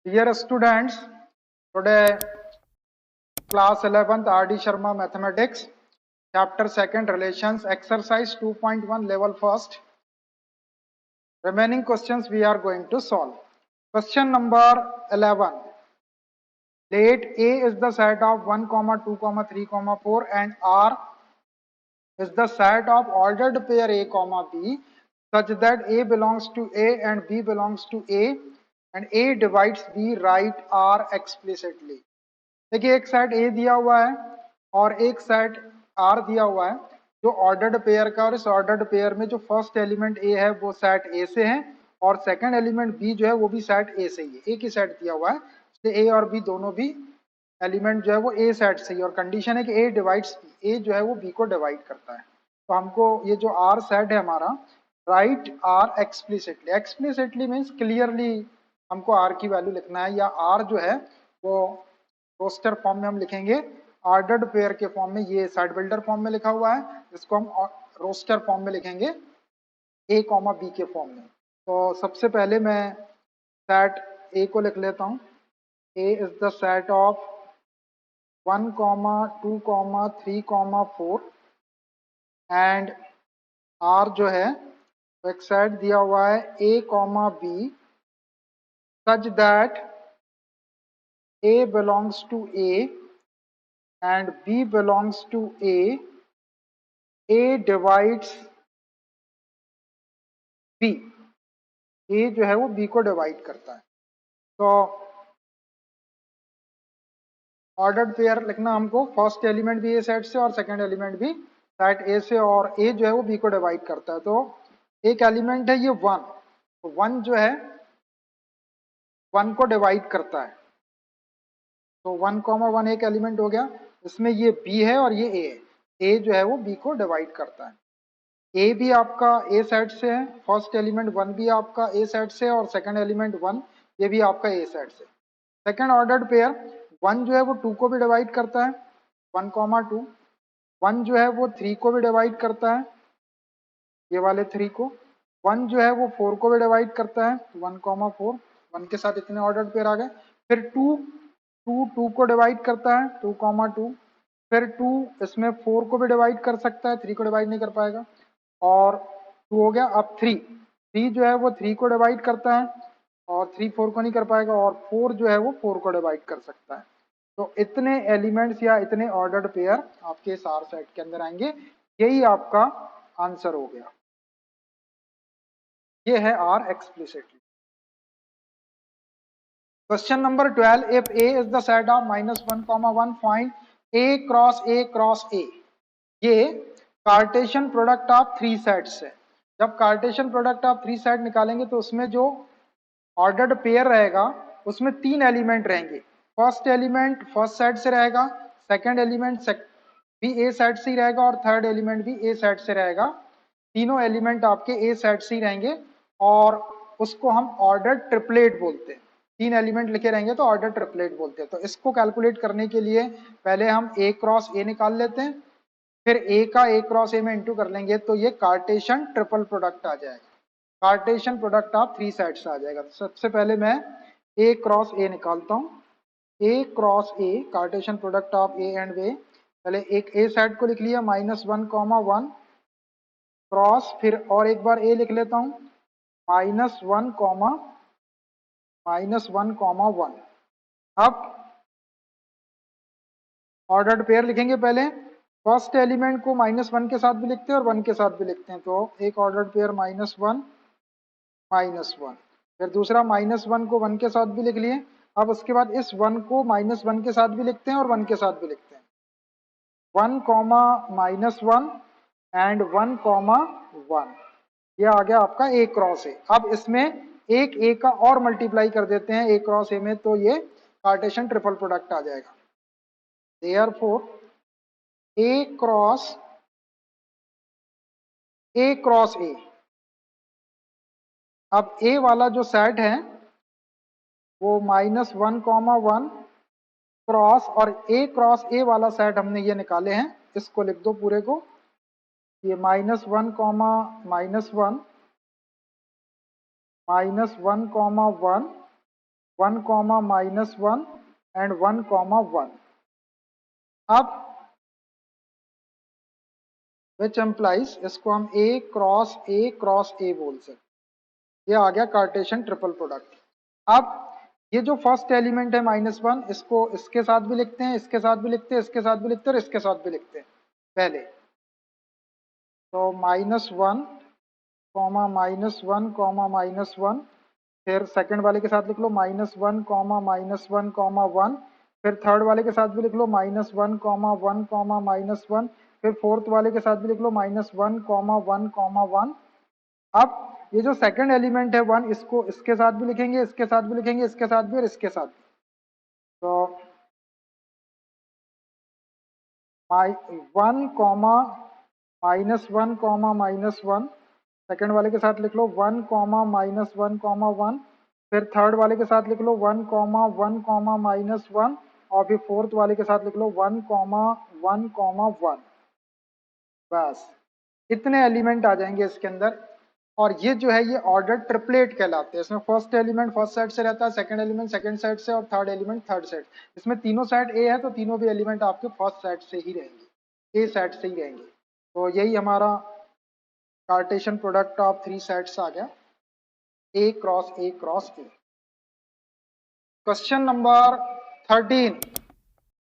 Dear students, today class 11th RD Sharma Mathematics, chapter 2nd Relations, exercise 2.1 level 1st. Remaining questions we are going to solve. Question number 11. Let A is the set of 1, 2, 3, 4 and R is the set of ordered pair A, B such that A belongs to A and B belongs to A and A divides B, write R explicitly. देखिए एक set ए दिया हुआ है और एक set are दिया हुआ है जो ऑर्डर्ड पेयर का, और इस ऑर्डर्ड पेयर में जो फर्स्ट एलिमेंट ए है वो सेट ए से है और सेकंड एलिमेंट बी जो है वो भी सेट ए से ही है। एक ही सेट दिया हुआ है, इसलिए ए और बी दोनों भी एलिमेंट जो है वो ए सेट से ही, और कंडीशन है कि ए डिवाइड्स ए जो है वो बी को डिवाइड करता है। तो हमको ये जो आर सेट है हमारा, right R explicitly, explicitly means clearly हमको आर की वैल्यू लिखना है, या आर जो है वो रोस्टर फॉर्म में हम लिखेंगे, ऑर्डर्ड पेयर के फॉर्म में, ये सेट बिल्डर फॉर्म में लिखा हुआ है, इसको हम रोस्टर फॉर्म में लिखेंगे ए कॉमा बी के फॉर्म में। तो सबसे पहले मैं सेट ए को लिख लेता हूँ। A is the set of 1, 2, 3, 4 and R जो है एक सेट दिया हुआ है A comma B such that A belongs to A and B belongs to A divides B, A जो है वो बी को डिवाइड करता है। तो ऑर्डर्ड पेयर लिखना हमको, फर्स्ट एलिमेंट भी ए सेट से और सेकंड एलिमेंट भी सेट ए से, और ए जो है वो बी को डिवाइड करता है। तो एक एलिमेंट है ये 1, तो 1 जो है 1 को डिवाइड करता है, तो 1, 1 एक एलिमेंट हो गया, इसमें ये बी है और ये ए है। ए जो है वो बी को डिवाइड करता है। ए भी आपका ए सेट से है, फर्स्ट एलिमेंट 1 भी आपका ए सेट से और सेकंड एलिमेंट 1 ये भी आपका ए सेट से। सेकंड ऑर्डर्ड पेयर 1 जो है वो 2 को भी डिवाइड करता है, 1, 2। 1 जो है वो 3 को भी डिवाइड करता है, ये वाले 3 को। 1 जो है वो 4 को भी डिवाइड करता है, 1, 4। 1 के साथ इतने ऑर्डर्ड पेयर आ गए। फिर 2 को डिवाइड करता है, 2, 2। फिर 2 इसमें 4 को भी डिवाइड कर सकता है, 3 को डिवाइड नहीं कर पाएगा, और 2 हो गया। अब 3 जो है वो 3 को डिवाइड करता है और 3 4 को नहीं कर पाएगा, और 4 जो है वो 4 को डिवाइड कर सकता है। तो इतने एलिमेंट्स या इतने ऑर्डर्ड पेयर आपके इस आर सेट के अंदर आएंगे, यही आपका आंसर हो गया। ये है R explicitly. Question number 12, if A is the set of -1, 1 find A cross A cross A. ये कार्टेशियन प्रोडक्ट ऑफ 3 सेट्स है। जब कार्टेशियन प्रोडक्ट ऑफ 3 सेट निकालेंगे तो उसमें जो ऑर्डर्ड पेयर रहेगा उसमें 3 एलिमेंट रहेंगे। फर्स्ट एलिमेंट फर्स्ट सेट से रहेगा, सेकंड एलिमेंट भी ए सेट से ही रहेगा और थर्ड एलिमेंट भी ए सेट से रहेगा। तीनों एलिमेंट आपके ए सेट से ही रहेंगे और उसको हम ऑर्डर ट्रिपलेट बोलते हैं। 3 एलिमेंट लिखे रहेंगे तो ऑर्डर ट्रिपलेट बोलते हैं। तो इसको कैलकुलेट करने के लिए पहले हम ए क्रॉस ए निकाल लेते हैं, फिर ए का ए क्रॉस ए में इंटू कर लेंगे तो ये कार्टेशियन ट्रिपल प्रोडक्ट आ जाएगा, कार्टेशियन प्रोडक्ट ऑफ 3 सेट्स आ जाएगा। तो सबसे पहले मैं ए क्रॉस ए निकालता हूँ। A cross A Cartesian product of A and B. पहले एक ए सेट को लिख लिया -1, 1 क्रॉस, फिर और एक बार ए लिख लेता हूँ -1, -1, 1। अब ऑर्डर्ड पेयर लिखेंगे। पहले फर्स्ट एलिमेंट को -1 के साथ भी लिखते हैं और 1 के साथ भी लिखते हैं, तो एक ऑर्डर्ड पेयर -1, -1। फिर दूसरा -1 को 1 के साथ भी लिख लिए। अब उसके बाद इस 1 को -1 के साथ भी लिखते हैं और 1 के साथ भी लिखते हैं, 1, -1 एंड 1, 1। ये आ गया आपका ए क्रॉस ए। अब इसमें एक ए का और मल्टीप्लाई कर देते हैं ए क्रॉस ए में, तो ये कार्टेशियन ट्रिपल प्रोडक्ट आ जाएगा। देयरफॉर ए क्रॉस ए। अब ए वाला जो सेट है वो -1, 1 क्रॉस, और ए क्रॉस ए वाला सेट हमने ये निकाले हैं, इसको लिख दो पूरे को। ये -1, -1, -1, -1, 1 1 कॉमा -1 एंड 1 कॉमा 1। अब विच एम्प्लाइज, इसको हम ए क्रॉस ए बोल सकते। ये आ गया कार्टेशियन ट्रिपल प्रोडक्ट। अब ये जो फर्स्ट एलिमेंट है -1, इसको इसके साथ भी लिखते हैं, इसके साथ भी लिखते हैं, इसके साथ भी लिखते हैं और इसके साथ भी लिखते हैं पहले। तो -1 कॉमा -1 कॉमा -1, फिर सेकंड वाले के साथ लिख लो -1 कॉमा -1 कॉमा 1, फिर थर्ड वाले के साथ भी लिख लो -1 कॉमा 1 कॉमा -1, फिर फोर्थ वाले के साथ भी लिख लो -1 कॉमा 1 कॉमा 1। अब ये जो सेकंड एलिमेंट है 1, इसको इसके साथ भी लिखेंगे, इसके साथ भी लिखेंगे, इसके साथ भी और इसके साथ भी। तो 1 कॉमा -1 कॉमा -1, सेकेंड वाले के साथ लिख लो 1 कॉमा -1 कॉमा 1, फिर थर्ड वाले के साथ लिख लो 1 कॉमा 1 कॉमा -1, और फिर फोर्थ वाले के साथ लिख लो 1 कॉमा 1 कॉमा 1। बस इतने एलिमेंट आ जाएंगे इसके अंदर। और ये जो है ये ऑर्डर ट्रिपलेट कहलाते हैं। इसमें फर्स्ट एलिमेंट फर्स्ट सेट से रहता है, सेकंड एलिमेंट सेकंड सेट से, और थर्ड एलिमेंट थर्ड सेट। इसमें तीनों सेट ए है तो तीनों भी एलिमेंट आपके फर्स्ट सेट से ही रहेंगे, ए सेट से ही रहेंगे। तो यही हमारा Cartesian product of three sets आ गया, A cross A cross A. Question number 13,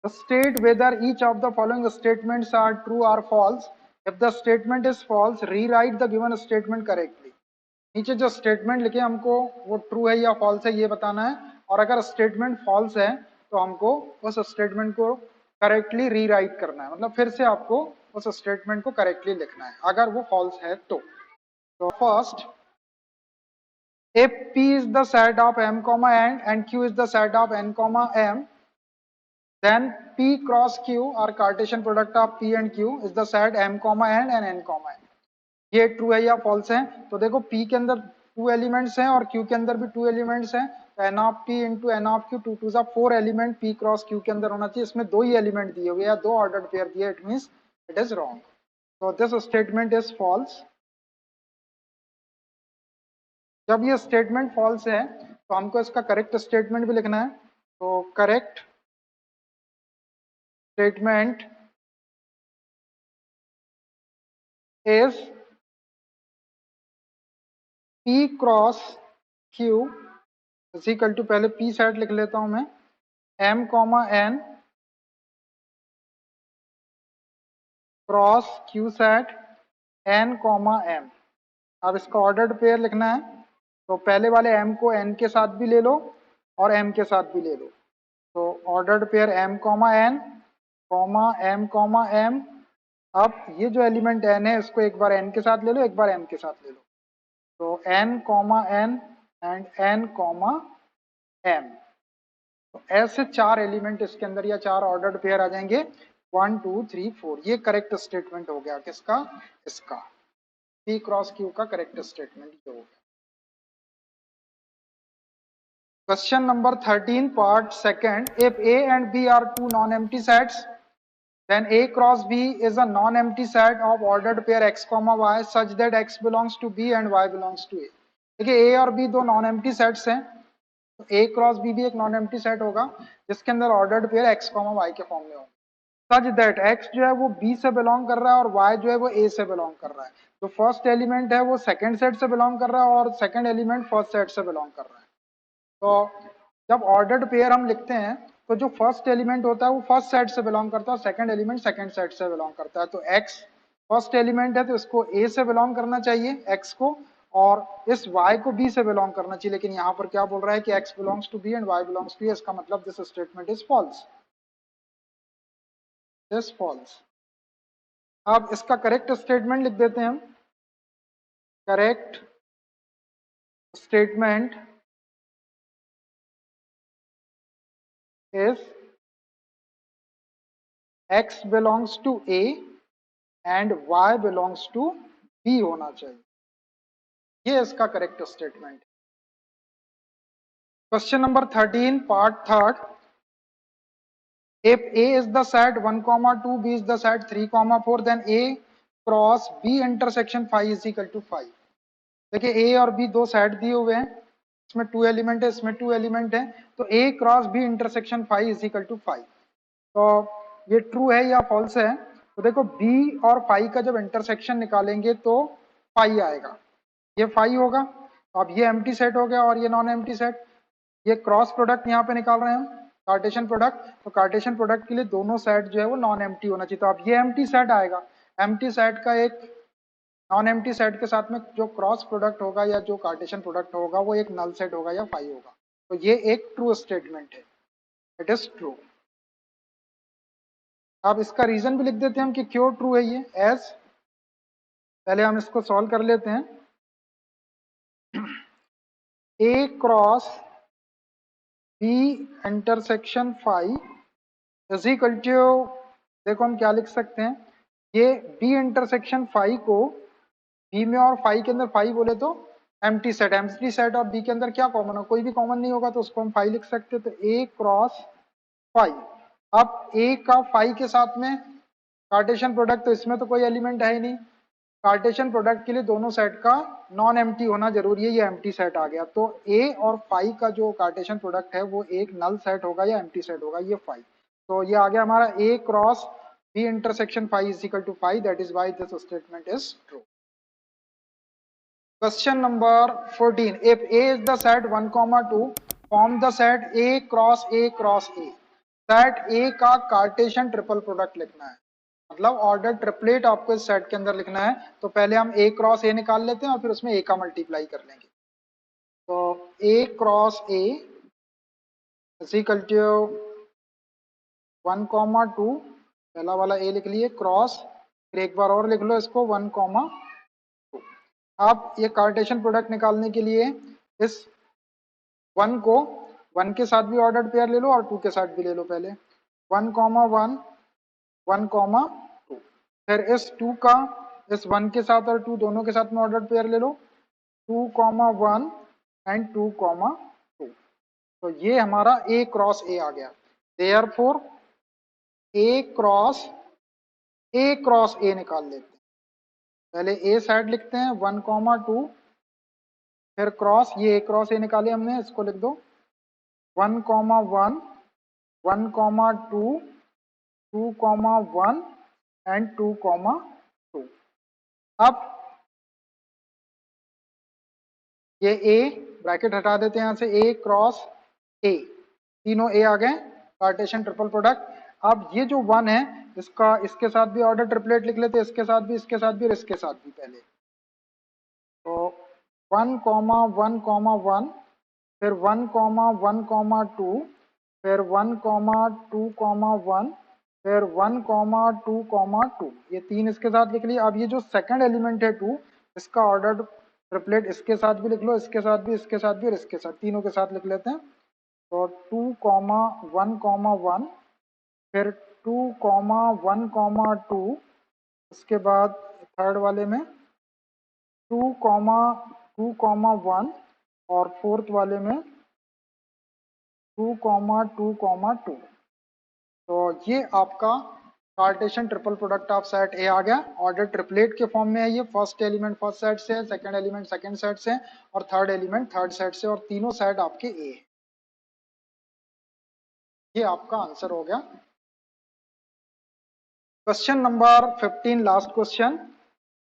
state whether each of the following statements are true or false. If the statement is false, rewrite the given statement correctly. नीचे जो statement लिखे हमको वो true है या false है ये बताना है, और अगर स्टेटमेंट फॉल्स है तो हमको उस स्टेटमेंट को करेक्टली रीराइट करना है, मतलब फिर से आपको उस स्टेटमेंट को करेक्टली लिखना है अगर वो फॉल्स है तो। First, if p is the set of m comma n and q is the set of n comma m, then p cross q or Cartesian product of p and q is the set m comma n and n comma n। ये true है या false है? तो देखो p के अंदर 2 elements हैं और q के अंदर भी 2 एलिमेंट्स हैं, तो n of p into n of q, 2 2 4 element p cross q के अंदर होना चाहिए। इसमें 2 ही एलिमेंट दिए हुए हैं, 2 ऑर्डर्ड पेयर दिए, it means it is wrong. तो दिस स्टेटमेंट इज फॉल्स। जब ये स्टेटमेंट फॉल्स है तो हमको इसका करेक्ट स्टेटमेंट भी लिखना है। तो correct statement is p cross q is equal to, पहले p सेट लिख लेता हूं मैं, m comma n cross q set n comma m। अब इसका ऑर्डर्ड पेयर लिखना है, तो पहले वाले m को n के साथ भी ले लो और m के साथ भी ले लो। तो ordered pair m comma n comma m comma m। अब ये जो एलिमेंट n है इसको एक बार n के साथ ले लो, एक बार m के साथ ले लो। तो n comma n and n comma m। तो ऐसे 4 एलिमेंट इसके अंदर या 4 ऑर्डर्ड पेयर आ जाएंगे, 1 2 3 4। ये करेक्ट स्टेटमेंट हो गया किसका? इसका p क्रॉस q का करेक्ट स्टेटमेंट हो गया। Question number 13 part second, if a and b are two non-empty sets, then a cross b is a non-empty set of ordered pair x comma y such that x belongs to b and y belongs to a। देखिए a और b दो non empty sets हैं, तो a cross b भी एक non empty set होगा जिसके अंदर ordered pair x comma y के फॉर्म में होगा, सच दैट x जो है वो b से बिलोंग कर रहा है और y जो है वो a से बिलोंग कर रहा है। जो फर्स्ट एलिमेंट है वो सेकंड सेट से बिलोंग कर रहा है और सेकंड एलिमेंट फर्स्ट सेट से बिलोंग कर रहा है। तो जब ऑर्डर्ड पेयर हम लिखते हैं तो जो फर्स्ट एलिमेंट होता है वो फर्स्ट सेट से बिलोंग करता है, सेकंड एलिमेंट सेकंड सेट से बिलोंग करता है। तो x फर्स्ट एलिमेंट है तो इसको a से बिलोंग करना चाहिए x को, और इस y को b से बिलोंग करना चाहिए। लेकिन यहाँ पर क्या बोल रहा है कि x belongs to b and y belongs to a, इसका मतलब this statement is false, this false. अब इसका करेक्ट स्टेटमेंट लिख देते हैं हम। Correct statement is x belongs to a and y belongs to b होना चाहिए, ये इसका correct statement. Question number 13 part third, if a is the set 1 comma 2, b is the set 3 comma 4, then a cross b intersection 5 is equal to 5। देखिए a और b दो set दिए हुए हैं, इसमें 2 एलिमेंट है, इसमें 2 एलिमेंट है, तो A cross B intersection five is equal to 5। तो ये ट्रू है या फॉल्स है? तो देखो B और 5 का जब इंटरसेक्शन निकालेंगे तो 5 आएगा, ये 5 होगा। अब ये एम्प्टी सेट हो गया और ये नॉन एम्प्टी सेट। ये क्रॉस प्रोडक्ट यहाँ पे निकाल रहे हैं हम, कार्टेशियन प्रोडक्ट। तो कार्टेशियन प्रोडक्ट के लिए दोनों सेट जो है वो नॉन एम्प्टी होना चाहिए। तो अब ये एम्प्टी सेट आएगा, एम्प्टी सेट का एक नॉन एम्प्टी सेट के साथ में जो क्रॉस प्रोडक्ट होगा या जो कार्टेशियन प्रोडक्ट होगा वो एक नल सेट होगा या 5 होगा। तो ये एक ट्रू स्टेटमेंट है, इट इज ट्रू। अब इसका रीजन भी लिख देते हैं हम कि क्यों ट्रू है ये। एज पहले हम इसको सॉल्व कर लेते हैं। A cross B intersection 5 is equal to, देखो हम क्या लिख सकते हैं, ये B इंटरसेक्शन 5 को B में और 5 के अंदर 5 बोले तो एम्प्टी सेट, एम्प्टी सेट और B के अंदर क्या कॉमन हो, कोई भी कॉमन नहीं होगा तो उसको हम 5 लिख सकते हैं। तो A क्रॉस 5। अब A का 5 के साथ में कार्टेशियन प्रोडक्ट, तो इसमें तो कोई एलिमेंट है ही नहीं। कार्टेशियन प्रोडक्ट के लिए दोनों सेट का नॉन एम्प्टी होना जरूरी है, ये एम्प्टी सेट आ गया। तो A और 5 का जो कार्टेशियन प्रोडक्ट है वो एक नल सेट होगा या एम्प्टी सेट होगा, ये 5। तो ये आ गया हमारा A cross B intersection 5 is equal to 5, that is why this statement is true. Question number 14, if A is the set 1, 2 form the set A cross A cross A। Set A का Cartesian triple product लिखना है, मतलब order triplet आपको इस set के अंदर लिखना है। तो पहले हम A क्रॉस A निकाल लेते हैं और फिर उसमें A का मल्टीप्लाई कर लेंगे। तो A cross A is equal to 1, 2, पहला वाला A लिख लिए, क्रॉस, फिर एक बार और लिख लो इसको 1, 2। आप ये कार्टेशियन प्रोडक्ट निकालने के लिए इस 1 को 1 के साथ भी ऑर्डर पेयर ले लो और 2 के साथ भी ले लो। पहले 1, 1, 1, 2, फिर इस 2 का इस 1 के साथ और 2 दोनों के साथ में ऑर्डर पेयर ले लो, 2, 1 एंड 2, 2। तो ये हमारा A क्रॉस A आ गया। देयरफॉर A क्रॉस A निकाल लेते हैं। पहले A साइड लिखते हैं 1, 2, फिर क्रॉस, ये A क्रॉस A निकाले हमने, इसको लिख दो 1, 1, 1, 2, 2, 1 एंड 2, 2। अब ये A ब्रैकेट हटा देते हैं यहाँ से, A क्रॉस A, तीनों A आ गए, कार्टेशियन ट्रिपल प्रोडक्ट। अब ये जो 1 है इसका इसके साथ भी ऑर्डर ट्रिपलेट लिख लेते हैं, इसके साथ भी, इसके साथ भी और इसके साथ भी। पहले तो 1, 1, 1, फिर 1, 1, 2, फिर 1, 2, 1, फिर 1, 2, 2। ये तीन इसके साथ लिख लिया। अब ये जो सेकंड एलिमेंट है 2, इसका ऑर्डर ट्रिपलेट इसके साथ भी लिख लो, इसके साथ भी, इसके साथ भी और इसके साथ, तीनों के साथ लिख लेते हैं। तो 2, 1, 1, फिर 2, 1, 2, उसके बाद थर्ड वाले में 2, 2, 1 और फोर्थ वाले में 2, 2, 2। तो ये आपका Cartesian triple product of set A आ गया। ऑर्डर ट्रिपलेट के फॉर्म में है ये, फर्स्ट एलिमेंट फर्स्ट सेट से है, सेकंड एलिमेंट सेकंड सेट से और थर्ड एलिमेंट थर्ड सेट से, और तीनों सेट आपके ए है। ये आपका आंसर हो गया। Question number 15, last question,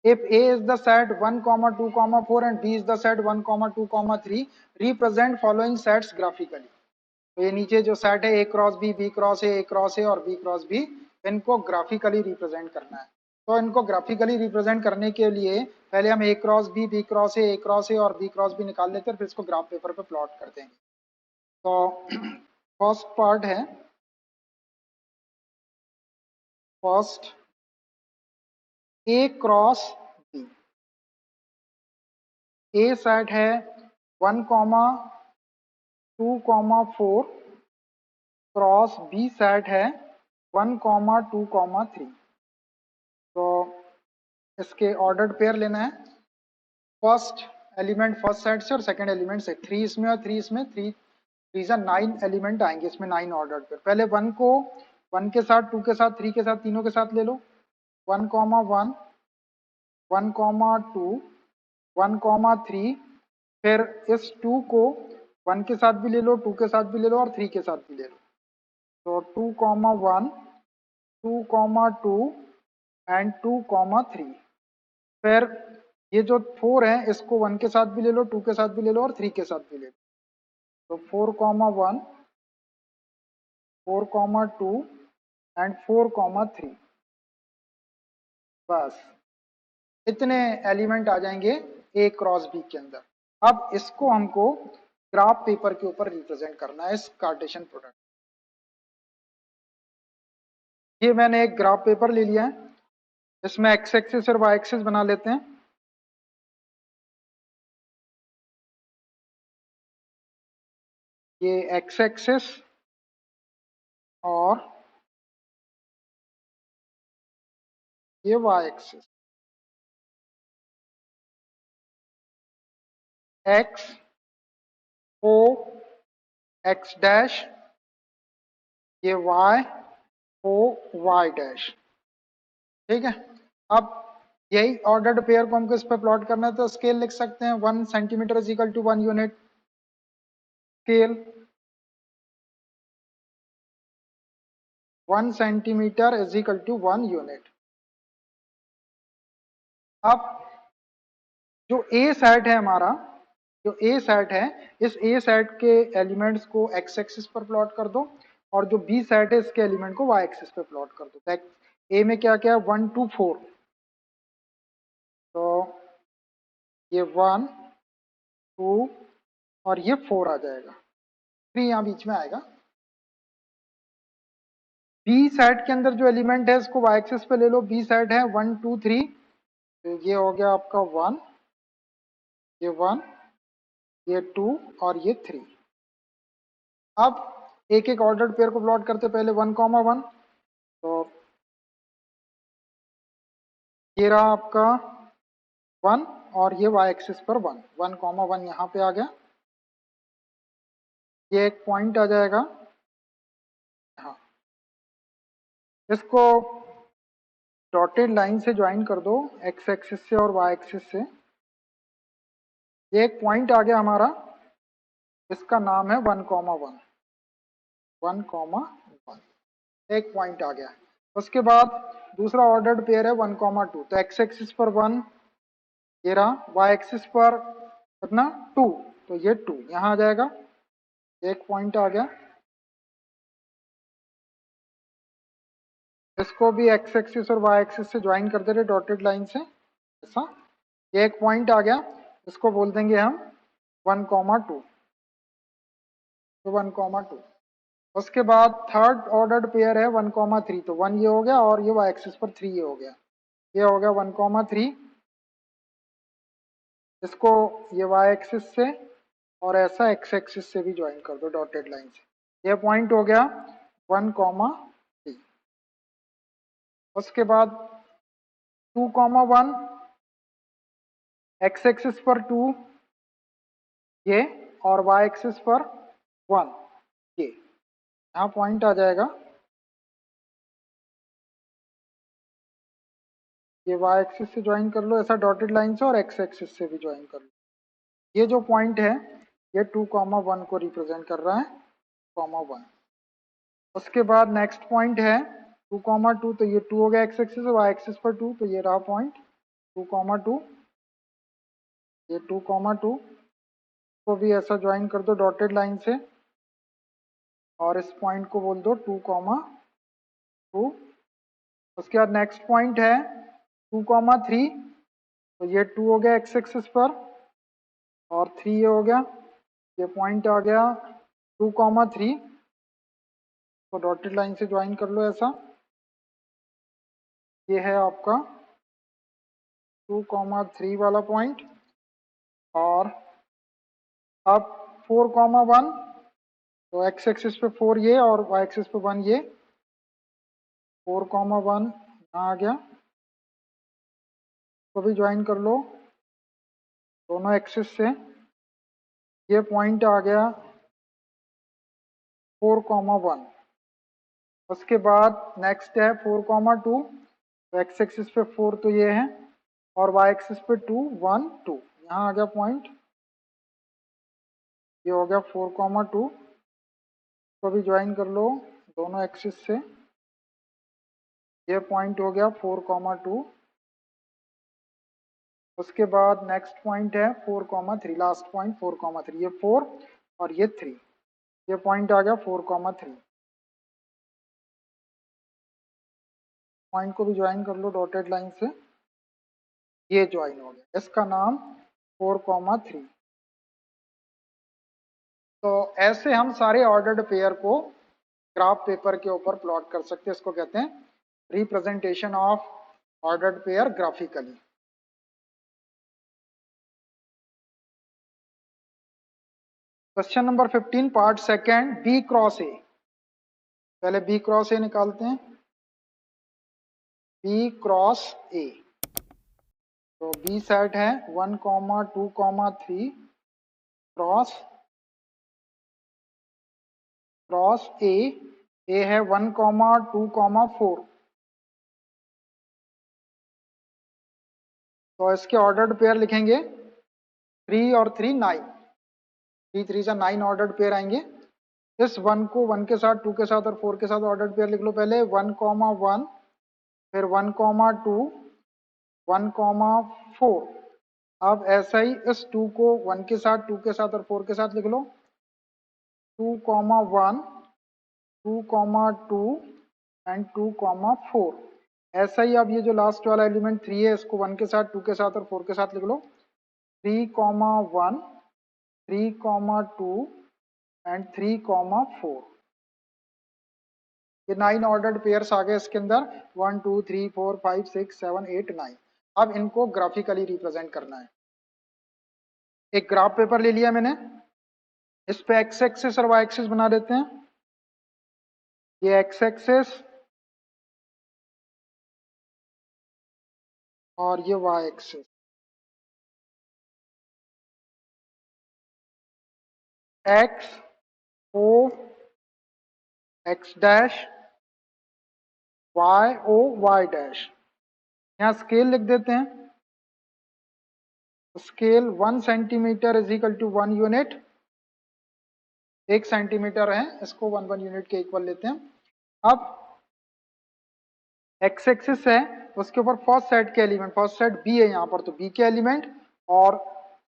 if A is the set 1, 2, 4 and B is the set 1, 2, 3 represent following sets graphically। तो ये नीचे जो सेट है A cross B, B cross A, A cross A और B क्रॉस B, इनको graphically represent करना है। तो इनको ग्राफिकली रिप्रेजेंट करने के लिए पहले हम A cross B, B cross A, A cross A और B क्रॉस B निकाल लेते हैं, फिर इसको ग्राफ पेपर पे प्लॉट कर देंगे। तो फर्स्ट पार्ट है, first A cross B। A set है 1, 2, 4, क्रॉस B सेट है 1, 2, 3। तो इसके ऑर्डर्ड पेयर लेना है, फर्स्ट एलिमेंट फर्स्ट सेट से और सेकंड एलिमेंट से। 3 इसमें और 3 इसमें, 3 9 एलिमेंट आएंगे इसमें, 9 ऑर्डर्ड पेयर। पहले 1 को 1 के साथ, 2 के साथ, 3 के साथ, तीनों के साथ ले लो, 1, 1, 1, 2, 1, 3। फिर इस 2 को 1 के साथ भी ले लो, 2 के साथ भी ले लो और 3 के साथ भी ले लो। तो 2,1, 2,2 एंड 2,3। फिर ये जो 4 है इसको 1 के साथ भी ले लो, 2 के साथ भी ले लो और 3 के साथ भी ले लो। तो 4,1, 4,2 एंड 4,3। बस इतने एलिमेंट आ जाएंगे ए क्रॉस बी के अंदर। अब इसको हमको ग्राफ पेपर के ऊपर रिप्रेजेंट करना है, इस कार्टेशियन प्रोडक्ट। ये मैंने एक ग्राफ पेपर ले लिया है, इसमें एक्स एक्सिस और वाई एक्सिस बना लेते हैं। ये एक्स एक्सिस और ये Y axis. X O X dash, ये वाई ओ वाई डैश। ठीक है। अब यही ऑर्डर्ड पेयर को हमको इस पर प्लॉट करना है, तो स्केल लिख सकते हैं 1 centimetre is equal to 1 unit scale. 1 centimetre is equal to 1 unit. अब जो ए सेट है हमारा, जो ए सेट है, इस ए सेट के एलिमेंट्स को एक्स एक्सिस पर प्लॉट कर दो और जो बी सेट है इसके एलिमेंट को वाई एक्सिस पर प्लॉट कर दो। ए में क्या क्या है, 1 2 4। तो ये 1 2 और ये 4 आ जाएगा, 3 यहाँ बीच में आएगा। बी सेट के अंदर जो एलिमेंट है इसको वाई एक्सिस पे ले लो। बी सेट है 1 2 3, तो ये हो गया आपका 1, ये 1, ये 2 और ये 3। अब एक एक ऑर्डर्ड पेयर को प्लॉट करते, पहले 1,1। तो ये रहा आपका 1 और ये वाई एक्सिस पर 1, 1,1 यहाँ पे आ गया। ये एक पॉइंट आ जाएगा। हाँ, इसको डॉटेड लाइन से ज्वाइन कर दो, एक्स एक्सिस से और वाई एक्सिस से। ये एक पॉइंट आ गया हमारा, इसका नाम है 1,1, 1,1। एक पॉइंट आ गया। उसके बाद दूसरा ऑर्डर्ड पेयर है 1,2। तो एक्स एक्सिस पर 1 ये रहा, वाई एक्सिस पर कितना 2, तो ये 2 यहाँ आ जाएगा। एक पॉइंट आ गया। इसको भी एक्स एक्सिस और वाई एक्सिस से ज्वाइन कर दे रहे डॉटेड लाइन से, ऐसा। ये एक पॉइंट आ गया, इसको बोल देंगे हम 1,2, तो 1,2। उसके बाद थर्ड ऑर्डर्ड पेयर है 1,3। तो 1 ये हो गया और ये वाई एक्सिस पर 3 ये हो गया। ये हो गया 1,3। इसको ये वाई एक्सिस से और ऐसा एक्स एक्सिस से भी ज्वाइन कर दो डॉटेड लाइन से। ये पॉइंट हो गया 1,3। उसके बाद 2,1, एक्स एक्सिस पर 2 ये और वाई एक्सिस पर 1 ये, यहाँ पॉइंट आ जाएगा। ये वाई एक्सिस से ज्वाइन कर लो ऐसा डॉटेड लाइन से और एक्स एक्सिस से भी ज्वाइन कर लो। ये जो पॉइंट है ये 2,1 को रिप्रेजेंट कर रहा है, 1। उसके बाद नेक्स्ट पॉइंट है 2,2। तो ये 2 हो गया एक्स एक्सिस और वाई एक्सिस पर 2, तो ये रहा पॉइंट 2,2। ये 2,2 को भी ऐसा ज्वाइन कर दो डॉटेड लाइन से और इस पॉइंट को बोल दो 2,2। उसके बाद नेक्स्ट पॉइंट है 2,3। तो ये 2 हो गया एक्स एक्सिस पर और 3 ये हो गया। ये पॉइंट आ गया 2,3 को डॉटेड लाइन से ज्वाइन कर लो ऐसा। ये है आपका 2,3 वाला पॉइंट। और अब 4,1, तो एक्स एक्सिस पे 4 ये और वाई एक्सिस पे 1 ये, 4,1 यहाँ आ गया। तो भी ज्वाइन कर लो दोनों एक्सिस से। ये पॉइंट आ गया 4,1। उसके बाद नेक्स्ट है 4,2। तो एक्स एक्सिस पे 4 तो ये है और वाई एक्सिस पे 2 1 2 यहाँ आ गया पॉइंट। ये हो गया 4,2 को भी ज्वाइन कर लो दोनों एक्सिस से। ये पॉइंट हो गया 4,2। उसके बाद नेक्स्ट पॉइंट है 4,3, लास्ट पॉइंट 4,3, ये 4 और ये 3, ये पॉइंट आ गया 4,3। पॉइंट को भी ज्वाइन कर लो डॉटेड लाइन से, ये ज्वाइन हो गया, इसका नाम 4,3। तो ऐसे हम सारे ऑर्डर्ड पेयर को ग्राफ पेपर के ऊपर प्लॉट कर सकते हैं। इसको कहते हैं representation of ordered pair graphically. Question number 15 part second, B cross A. पहले बी क्रॉस ए निकालते हैं। बी क्रॉस ए, तो बी सेट है 1,2,3 क्रॉस क्रॉस ए है 1,2,4। तो इसके ऑर्डर्ड पेयर लिखेंगे 3 और 3 9, 3 3 से 9 ऑर्डर्ड पेयर आएंगे। इस 1 को 1 के साथ, 2 के साथ और 4 के साथ ऑर्डर्ड पेयर लिख लो। पहले 1,1, फिर 1,2, 1,4। अब ऐसा ही इस 2 को 1 के साथ, 2 के साथ और 4 के साथ लिख लो। 2,1, 2,2 एंड 2,4। ऐसा ही अब ये जो लास्ट वाला एलिमेंट 3 है, इसको 1 के साथ, 2 के साथ और 4 के साथ लिख लो। 3,1, 3,2 एंड 3,4। ये 9 ऑर्डर्ड पेयर्स आ गए इसके अंदर, 1 2 3 4 5 6 7 8 9। अब इनको ग्राफिकली रिप्रेजेंट करना है। एक ग्राफ पेपर ले लिया मैंने, इस पे एक्स एक्सिस और वाई एक्सिस बना देते हैं। ये एक्स एक्सिस और ये Y axis. X O X dash, Y O Y dash. यहाँ स्केल लिख देते हैं। Scale 1 centimetre is equal to 1 unit. 1 centimetre है, इसको 1 यूनिट के इक्वल लेते हैं। अब एक्स एक्सिस है, उसके ऊपर फर्स्ट सेट के एलिमेंट, फर्स्ट सेट बी है यहाँ पर, तो बी के एलिमेंट, और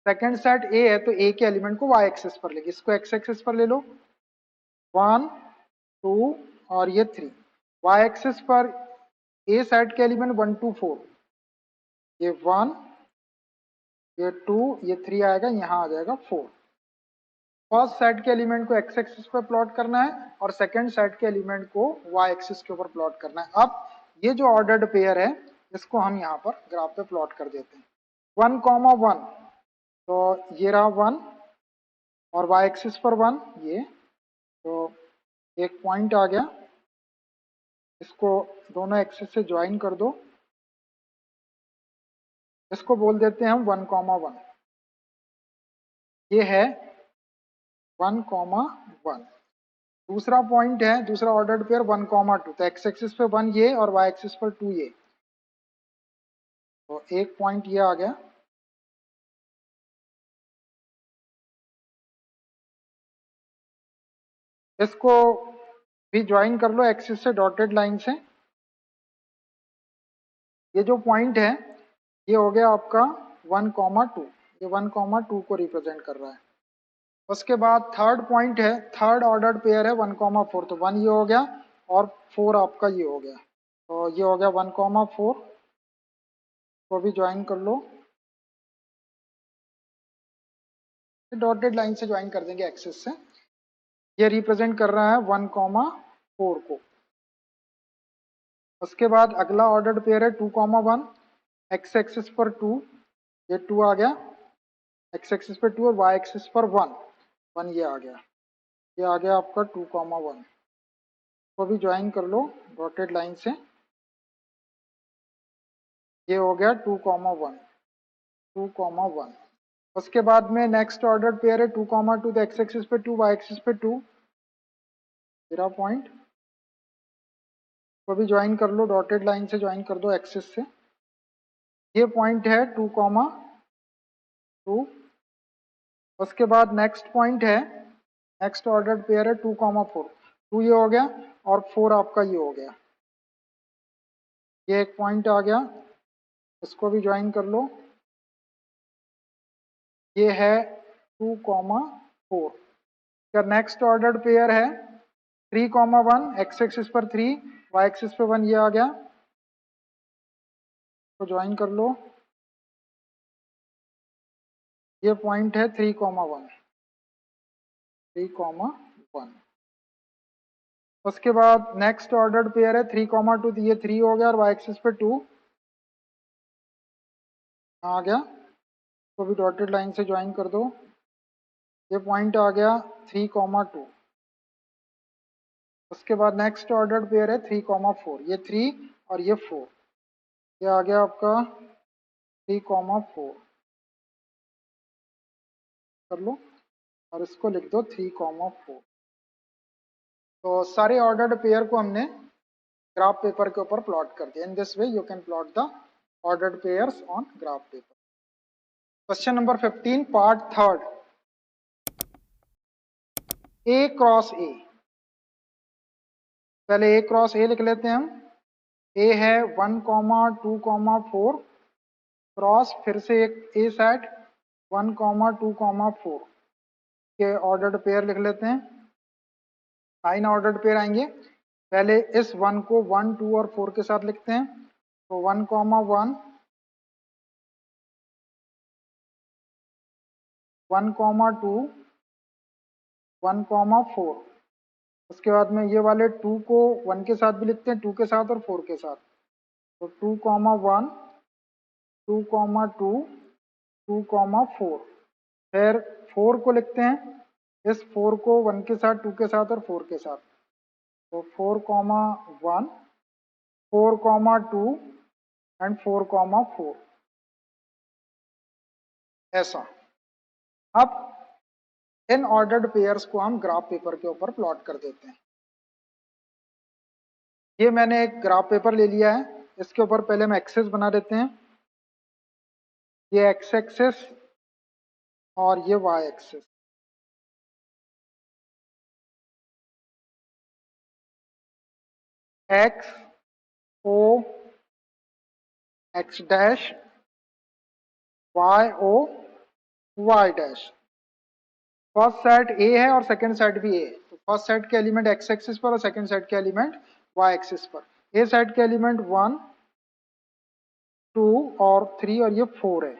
सेकंड सेट ए है तो ए के एलिमेंट को वाई एक्सिस पर लेंगे। इसको एक्स एक्सिस पर ले लो, 1 2 और ये 3। वाई एक्सिस पर ए सेट के एलिमेंट 1 2 4, ये 1, ये 2, ये 3 आएगा, यहाँ आ जाएगा 4। फर्स्ट सेट के एलिमेंट को एक्स एक्सिस पर प्लॉट करना है और सेकंड सेट के एलिमेंट को वाई एक्सिस के ऊपर प्लॉट करना है। अब ये जो ऑर्डर्ड पेयर है, इसको हम यहाँ पर ग्राफ पे प्लॉट कर देते हैं। 1,1, तो ये रहा 1 और वाई एक्सिस पर 1, ये तो एक पॉइंट आ गया। इसको दोनों एक्सिस से ज्वाइन कर दो, इसको बोल देते हैं हम 1,1। ये है 1,1। दूसरा पॉइंट है, दूसरा ऑर्डर्ड पेयर 1,2, तो एक्स एक्सिस पे 1 ये और वाई एक्सिस पर 2 ये, तो एक पॉइंट ये आ गया। इसको भी ज्वाइन कर लो एक्सिस से डॉटेड लाइन से। ये जो पॉइंट है ये हो गया आपका 1,2, ये 1,2 को रिप्रेजेंट कर रहा है। उसके बाद थर्ड पॉइंट है, थर्ड ऑर्डर्ड पेयर है 1,4, तो 1 ये हो गया और 4 आपका ये हो गया, तो ये हो गया 1,4 को भी ज्वाइन कर लो। डॉटेड लाइन से ज्वाइन कर देंगे एक्सिस से। ये रिप्रेजेंट कर रहा है 1,4 को। उसके बाद अगला ऑर्डर्ड पेयर है 2,1, एक्स एक्सिस पर 2, ये 2 आ गया, एक्स एक्सिस पर 2 और वाई एक्सिस पर 1, 1 ये आ गया, ये आ गया आपका 2,1 को भी ज्वाइन कर लो डॉटेड लाइन से। ये हो गया 2,1, 2,1। उसके बाद में नेक्स्ट ऑर्डर पेयर है 2,2, तो एक्स एक्सिस पे 2, वाई एक्सिस पे 2, तेरा पॉइंट को भी ज्वाइन कर लो डॉटेड लाइन से, ज्वाइन कर दो एक्सिस से। ये पॉइंट है 2,2 उसके बाद नेक्स्ट पॉइंट है, नेक्स्ट ऑर्डर्ड पेयर है 2,4, 2 ये हो गया और 4 आपका ये हो गया। ये एक पॉइंट आ गया, इसको भी ज्वाइन कर लो। ये है 2,4। क्या नेक्स्ट ऑर्डर्ड पेयर है 3,1, एक्स एक्सिस पर 3, वाई एक्सिस पे 1, ये आ गया, तो ज्वाइन कर लो। ये पॉइंट है 3,1, 3,1। उसके बाद नेक्स्ट ऑर्डर्ड पेयर है 3,2, तो ये 3 हो गया और वाई एक्सिस पे 2 आ गया, तो भी डॉटेड लाइन से ज्वाइन कर दो। ये पॉइंट आ गया 3,2। उसके बाद नेक्स्ट ऑर्डर्ड पेयर है 3,4, ये 3 और ये 4, ये आ गया आपका 3,4 कर लो और इसको लिख दो 3,4। तो सारे ऑर्डर्ड पेयर को हमने ग्राफ पेपर के ऊपर प्लॉट कर दिया। In this way you can plot the ordered pairs on graph paper. Question number 15 part third, A cross A. पहले ए क्रॉस ए लिख लेते हैं हम। ए है 1,2,4 क्रॉस फिर से एक ए सेट 1,2,4 के ऑर्डर्ड पेयर लिख लेते हैं। 9 ऑर्डर्ड पेयर आएंगे। पहले इस 1 को 1, 2 और 4 के साथ लिखते हैं। तो 1,1, 1,2, 1,4। उसके बाद में ये वाले 2 को 1 के साथ भी लिखते हैं, 2 के साथ और 4 के साथ। तो 2,1, 2,2, 2,4। फिर 4 को लिखते हैं, इस 4 को 1 के साथ, 2 के साथ और 4 के साथ। तो 4,1, 4,2 एंड 4,4 ऐसा। अब इन ऑर्डर्ड पेयर्स को हम ग्राफ पेपर के ऊपर प्लॉट कर देते हैं। ये मैंने एक ग्राफ पेपर ले लिया है, इसके ऊपर पहले हम एक्सेस बना देते हैं। ये एक्स एक्सेस और ये Y axis. X O X dash, Y O Y dash. First set A है और सेकंड सेट भी ए है। तो फर्स्ट सेट के एलिमेंट एक्स एक्सिस पर और सेकंड सेट के एलिमेंट वाई एक्सिस पर। ए सेट के एलिमेंट 1, 2 और 3 और ये 4 है।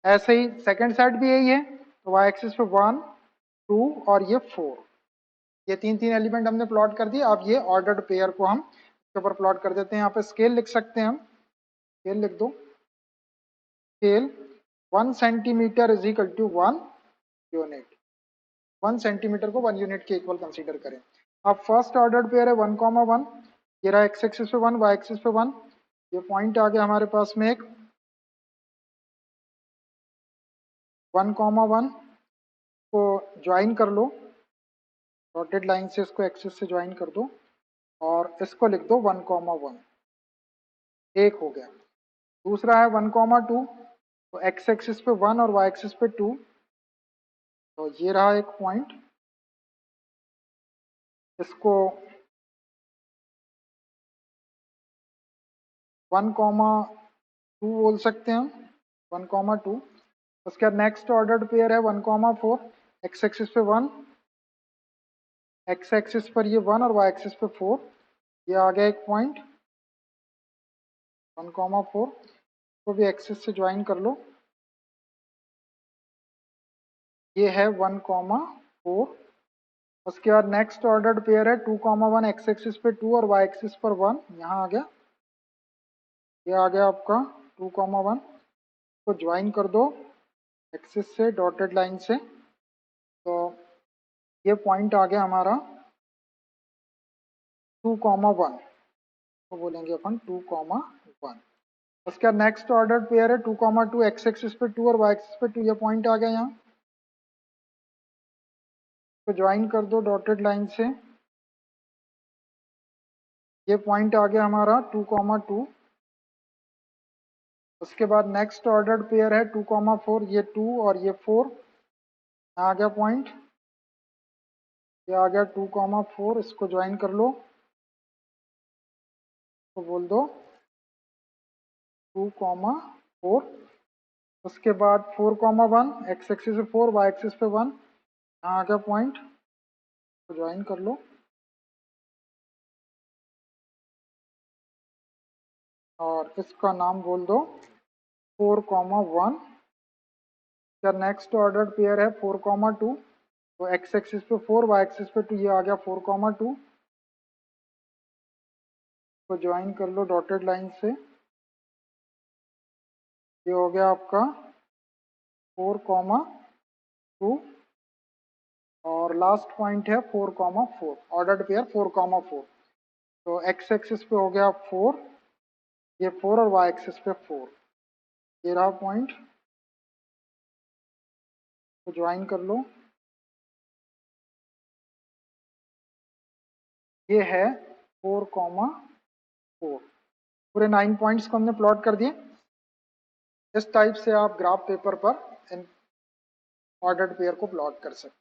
ऐसे ही सेकंड सेट भी यही है, तो वाई एक्सिस पे 1, 2 और ये 4। ये तीन एलिमेंट हमने प्लॉट कर दिए। अब ये ऑर्डर्ड पेयर को हम इसके ऊपर प्लॉट कर देते हैं। यहाँ पे स्केल लिख सकते हैं हम, स्केल लिख दो। Scale 1 centimetre is equal to 1 unit. 1 centimetre को 1 यूनिट के इक्वल कंसीडर करें। अब फर्स्ट ऑर्डर्ड पेयर है 1,1, ये रहा एक्स एक्सिस पे 1, वाई एक्सिस पे 1। ये पॉइंट आ गया हमारे पास में एक 1,1 को ज्वाइन कर लो, डॉटेड लाइन से इसको एक्सिस से ज्वाइन कर दो और इसको लिख दो 1,1, एक हो गया। दूसरा है 1,2, तो एक्स एक्सिस पे 1 और वाई एक्सिस पे 2, तो ये रहा एक पॉइंट। इसको 1,2 बोल सकते हैं हम, 1,2। उसके बाद नेक्स्ट ऑर्डर्ड पेयर है 1,4, एक्स एक्सिस पे 1, एक्स एक्सिस पर ये 1 और वाई एक्सिस पे 4, ये आ गया एक पॉइंट 1,4 को भी एक्सिस से ज्वाइन कर लो। ये है 1,4। उसके बाद नेक्स्ट ऑर्डर्ड पेयर है 2,1, एक्स एक्सिस पे 2 और वाई एक्सिस पर 1, यहाँ आ गया। ये आ गया आपका 2,1 को ज्वाइन कर दो एक्सिस से डॉटेड लाइन से। तो ये पॉइंट आ गया हमारा 2,1 तो बोलेंगे अपन 2,1। उसके बाद नेक्स्ट ऑर्डर पेयर है 2,2, एक्स एक्सिस पे 2 और वाई एक्सिस पे 2, ये पॉइंट आ गया यहाँ। तो ज्वाइन कर दो डॉटेड लाइन से। ये पॉइंट आ गया हमारा 2,2। उसके बाद नेक्स्ट ऑर्डर्ड पेयर है 2,4, ये 2 और ये 4, आ गया पॉइंट, ये आ गया 2,4, इसको ज्वाइन कर लो, तो बोल दो 2,4। उसके बाद 4,1, एक्स एक्सिस पे 4, वाई एक्सिस पे 1, यहाँ आ गया पॉइंट, तो ज्वाइन कर लो। और इसका नाम बोल दो 4,1। क्या नेक्स्ट ऑर्डर पेयर है 4,2, तो एक्स एक्सिस पे 4, वाई एक्सिस पे 2, ये आ गया 4,2, तो ज्वाइन कर लो डॉटेड लाइन से, ये हो गया आपका 4,2। और लास्ट पॉइंट है 4,4, ऑर्डर्ड पेयर 4,4, तो एक्स एक्सिस पे हो गया 4, ये 4, और वाई एक्सिस पे 4, ये रहा पॉइंट, तो ज्वाइन कर लो। ये है 4,4। पूरे 9 पॉइंट्स को हमने प्लॉट कर दिए। इस टाइप से आप ग्राफ पेपर पर इन ऑर्डर्ड पेयर को प्लॉट कर सकते।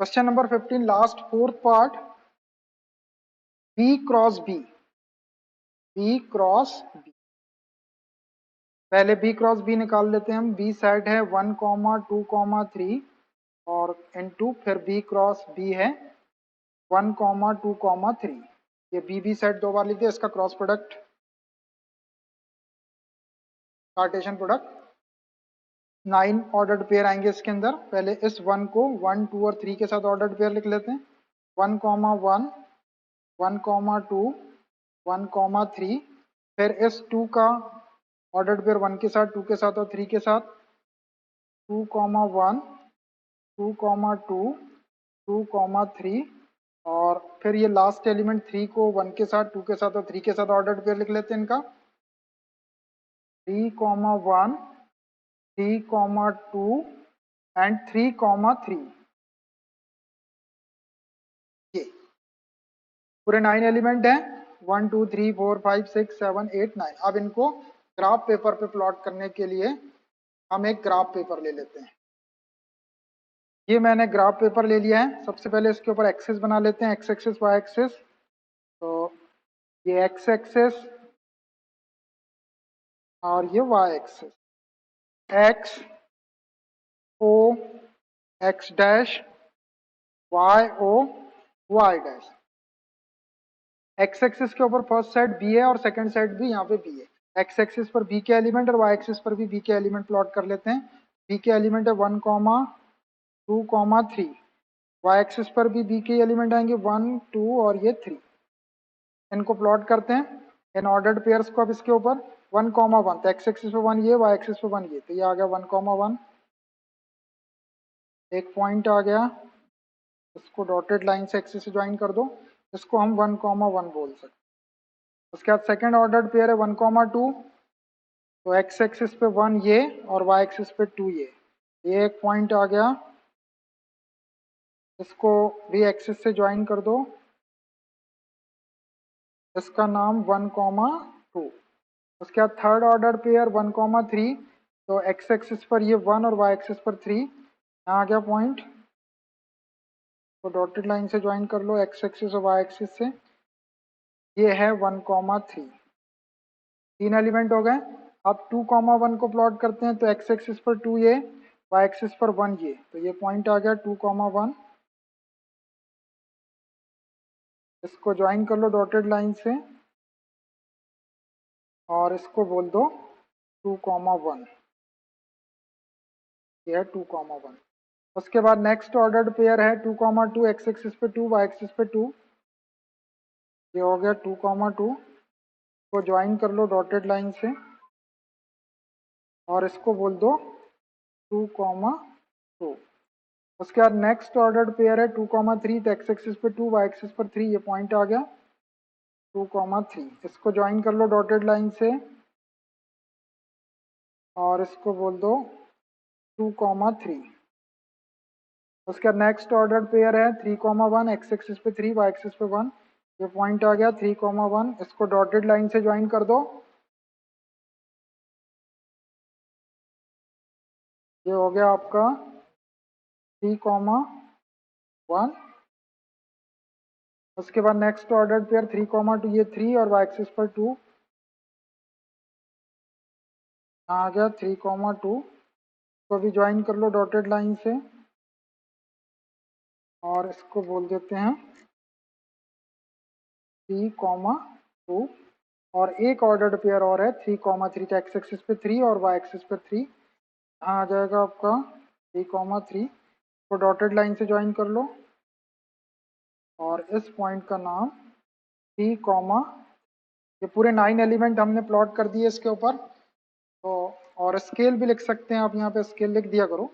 Question number 15, last fourth part, B cross B, B cross B. पहले बी क्रॉस बी निकाल लेते हैं हम। बी सेट है 1,2,3 और इनटू फिर बी क्रॉस बी है 1,2,3। ये बी सेट दो बार लिख दिया, इसका cross product, Cartesian product, 9 ordered pair आएंगे इसके अंदर। पहले इस 1 को 1, 2 और 3 के साथ ऑर्डर्ड पेयर लिख लेते हैं। 1,1, 1,2, 1,3, फिर इस 2 का ऑर्डर्ड पेयर 1 के साथ, 2 के साथ और 3 के साथ, 2,1, 2,2, 2,3, और फिर ये लास्ट एलिमेंट 3 को 1 के साथ, 2 के साथ और 3 के साथ ऑर्डर्ड पेयर लिख लेते हैं इनका। 3,1, 3,2 एंड 3,3। ये पूरे 9 एलिमेंट हैं, 1, 2, 3, 4, 5, 6, 7, 8, 9। अब इनको ग्राफ पेपर पे प्लॉट करने के लिए हम एक ग्राफ पेपर ले लेते हैं। ये मैंने ग्राफ पेपर ले लिया है। सबसे पहले इसके ऊपर एक्सिस बना लेते हैं, एक्स एक्सिस, वाई एक्सिस। तो ये एक्स एक्सिस और ये Y axis, X O X dash, Y O Y dash. X axis के ऊपर फर्स्ट साइड बी है और सेकंड साइड भी यहाँ पे बी है। एक्स एक्सिस पर बी के एलिमेंट और वाई एक्सिस पर भी बी के एलिमेंट प्लॉट कर लेते हैं। बी के एलिमेंट है 1,2,3, वाई एक्सिस पर भी बी के एलिमेंट आएंगे 1, 2 और ये 3। इनको प्लॉट करते हैं इन ऑर्डर्ड पेयर्स को। अब इसके ऊपर 1,1, तो एक्स एक्सिस पे 1 ये, वाई एक्सिस पे 1 ये, तो ये आ गया 1,1। एक पॉइंट आ गया, इसको डॉटेड लाइन से एक्सिस से ज्वाइन कर दो, इसको हम 1,1 बोल सकते हैं। उसके बाद सेकंड ऑर्डर्ड पेयर है 1,2, तो एक्स एक्सिस पे 1 ये और वाई एक्सिस पे 2 ये एक पॉइंट आ गया, इसको भी एक्सिस से ज्वाइन कर दो, इसका नाम 1,2। उसके बाद थर्ड ऑर्डर पेयर 1,3, तो एक्स एक्सिस पर ये 1 और वाई एक्सिस पर 3, यहाँ आ गया पॉइंट, तो डॉटेड लाइन से ज्वाइन कर लो एक्स एक्सिस और वाई एक्सिस से। ये है 1,3, 3 एलिमेंट हो गए। अब 2,1 को प्लॉट करते हैं, तो एक्स एक्सिस पर 2 ये, वाई एक्सिस पर 1 ये, तो ये पॉइंट आ गया 2,1। इसको ज्वाइन कर लो डॉटेड लाइन से और इसको बोल दो 2,1, ये है 2,1। उसके बाद नेक्स्ट ऑर्डर्ड पेयर है 2,2, एक्स एक्सिस पे 2, वाई एक्सिस पे 2, ये हो गया 2,2। को ज्वाइन कर लो डॉटेड लाइन से और इसको बोल दो 2,2। उसके बाद नेक्स्ट ऑर्डर्ड पेयर है 2,3, तो एक्स एक्सिस पे 2, वाई एक्सिस पर 3, ये पॉइंट आ गया 2,3। इसको ज्वाइन कर लो डॉटेड लाइन से और इसको बोल दो 2,3। उसके बाद नेक्स्ट ऑर्डर पेयर है 3,1, एक्स एक्सिस पे 3, वाई एक्सिस पे 1, ये पॉइंट आ गया 3,1। इसको डॉटेड लाइन से ज्वाइन कर दो, ये हो गया आपका 3,1। उसके बाद नेक्स्ट ऑर्डर पेयर 3,2, ये 3 और y एक्सिस पर 2 आ गया 3,2 को भी ज्वाइन कर लो डॉटेड लाइन से और इसको बोल देते हैं 3,2 और एक ऑर्डर्ड पेयर और है 3,3, तो एक्स एक्सिस पे 3 और y एक्सिस पे 3 आ जाएगा आपका 3,3 को डॉटेड लाइन से ज्वाइन कर लो और इस पॉइंट का नाम 3, ये पूरे 9 एलिमेंट हमने प्लॉट कर दिए इसके ऊपर। तो और स्केल भी लिख सकते हैं आप, यहाँ पे स्केल लिख दिया करो,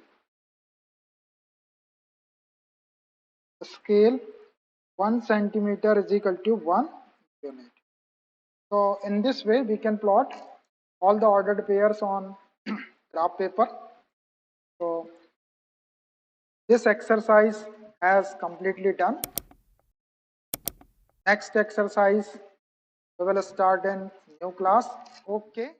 scale 1 centimeter is equal to 1 unit. So in this way we can plot all the ordered pairs on graph paper. So this exercise has completely done. Next exercise we will start in new class. Okay.